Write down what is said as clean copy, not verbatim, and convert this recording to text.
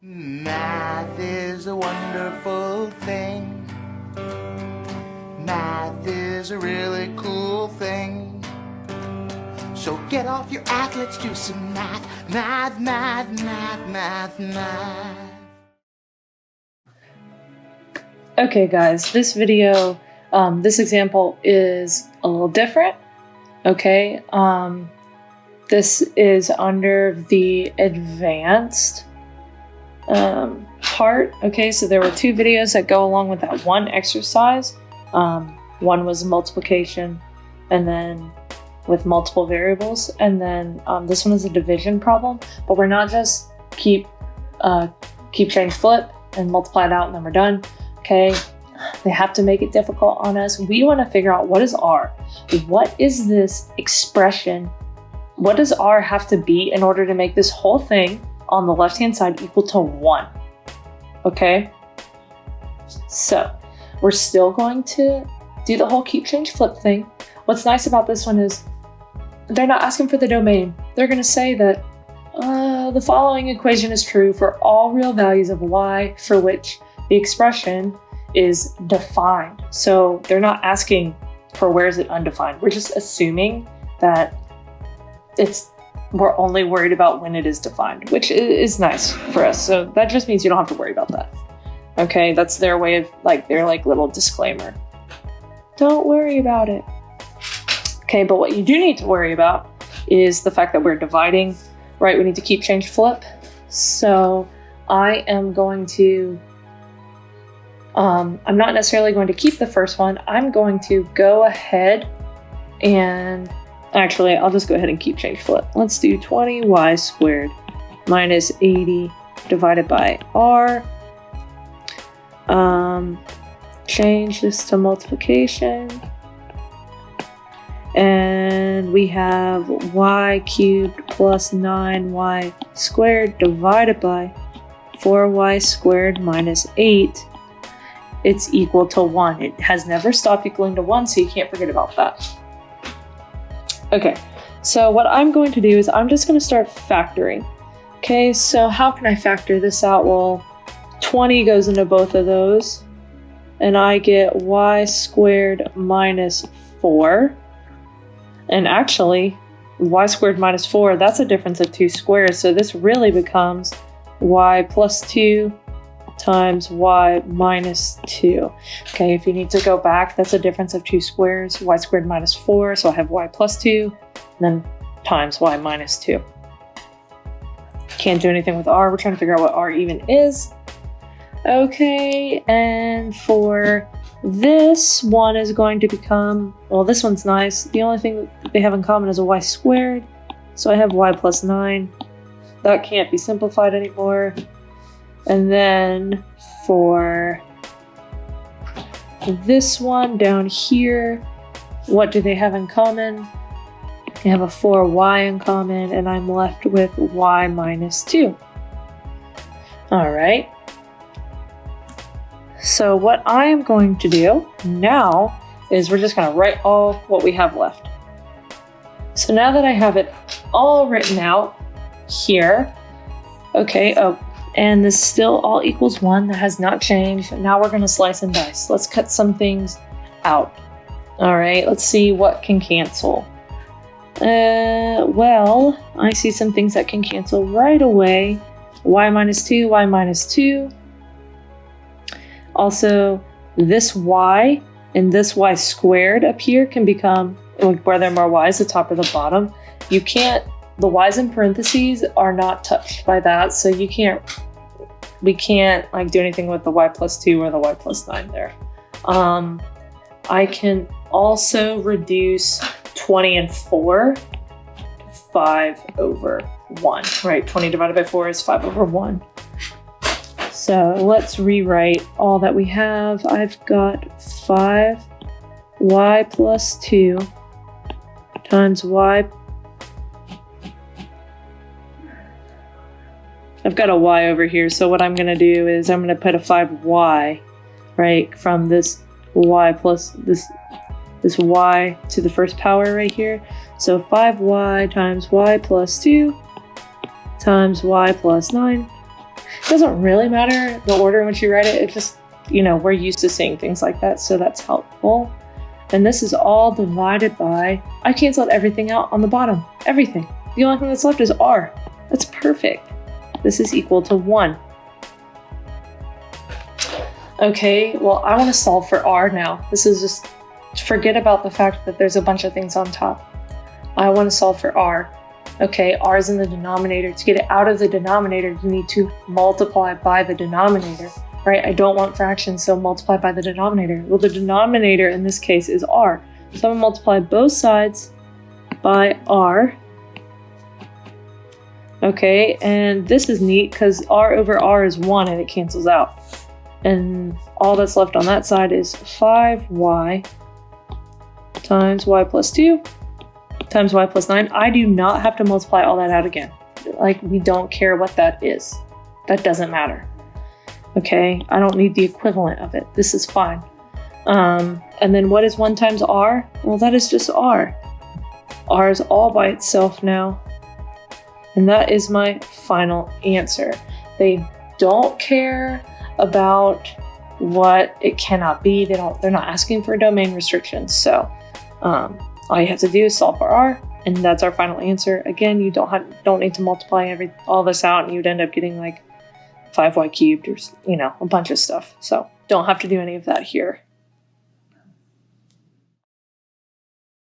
Math is a wonderful thing. Math is a really cool thing. So get off your act, let's do some math. Math, math, math, math, math. Okay guys, this video, this example is a little different. Okay, this is under the advanced part. Okay, so there were two videos that go along with that one exercise. One was multiplication and then with multiple variables, and then this one is a division problem, but we're not just keep change flip and multiply it out and then we're done. Okay, they have to make it difficult on us. We want to figure out, what is R? What is this expression? What does R have to be in order to make this whole thing on the left-hand side equal to 1? Okay, so we're still going to do the whole keep change flip thing. What's nice about this one is they're not asking for the domain. They're going to say that the following equation is true for all real values of y for which the expression is defined. So they're not asking for where is it undefined. We're just assuming that we're only worried about when it is defined, which is nice for us. So that just means you don't have to worry about that. Okay, that's their way of their little disclaimer. Don't worry about it. Okay, but what you do need to worry about is the fact that we're dividing, right? We need to keep change flip. So I am going to, I'm not necessarily going to keep the first one. I'm going to go ahead and actually, I'll just go ahead and keep change flip. Let's do 20y squared minus 80 divided by r. Change this to multiplication. And we have y cubed plus 9y squared divided by 4y squared minus 8. It's equal to 1. It has never stopped equaling to 1, so you can't forget about that. Okay, so what I'm going to do is I'm just going to start factoring. Okay, so how can I factor this out? Well, 20 goes into both of those, and I get y squared minus 4. And actually, y squared minus 4, that's a difference of 2 squares, so this really becomes y plus 2 times y minus 2. Okay, if you need to go back, that's a difference of 2 squares, y squared minus 4, so I have y plus 2, and then times y minus 2. Can't do anything with r, we're trying to figure out what r even is. Okay, and for this one is going to become, well, this one's nice. The only thing that they have in common is a y squared, so I have y plus 9. That can't be simplified anymore. And then for this one down here, what do they have in common? They have a 4y in common, and I'm left with y minus 2. All right. So what I am going to do now is we're just going to write all what we have left. So now that I have it all written out here, okay, and this still all equals 1, that has not changed. Now we're going to slice and dice. Let's cut some things out. All right, let's see what can cancel. Well, I see some things that can cancel right away. Y minus 2, y minus 2. Also, this y and this y squared up here can become, where there are more y's, the top or the bottom. You can't, the y's in parentheses are not touched by that, so we can't do anything with the y plus 2 or the y plus 9 there. I can also reduce 20 and 4 to 5 over 1, right? 20 divided by 4 is 5 over 1. So let's rewrite all that we have. I've got 5y plus 2 times y. I've got a y over here, so what I'm going to do is I'm going to put a 5y, right, from this y plus this y to the first power right here. So 5y times y plus 2 times y plus 9 It doesn't really matter the order in which you write it. It just, you know, we're used to seeing things like that, so that's helpful. And this is all divided by, I canceled everything out on the bottom. Everything. The only thing that's left is r. That's perfect. This is equal to 1. Okay, well, I want to solve for r now. This is just, forget about the fact that there's a bunch of things on top. I want to solve for r. Okay, r is in the denominator. To get it out of the denominator, you need to multiply by the denominator, right? I don't want fractions, so multiply by the denominator. Well, the denominator in this case is r. So I'm going to multiply both sides by r. Okay, and this is neat because r over r is 1 and it cancels out. And all that's left on that side is 5y times y plus 2 times y plus 9. I do not have to multiply all that out again. Like, we don't care what that is. That doesn't matter. Okay, I don't need the equivalent of it. This is fine. And then what is 1 times r? Well, that is just r. R is all by itself now. And that is my final answer. They don't care about what it cannot be. They're not asking for domain restrictions. So all you have to do is solve for r, and that's our final answer. Again, you don't need to multiply all this out, and you'd end up getting like 5y cubed or, you know, a bunch of stuff. So don't have to do any of that here.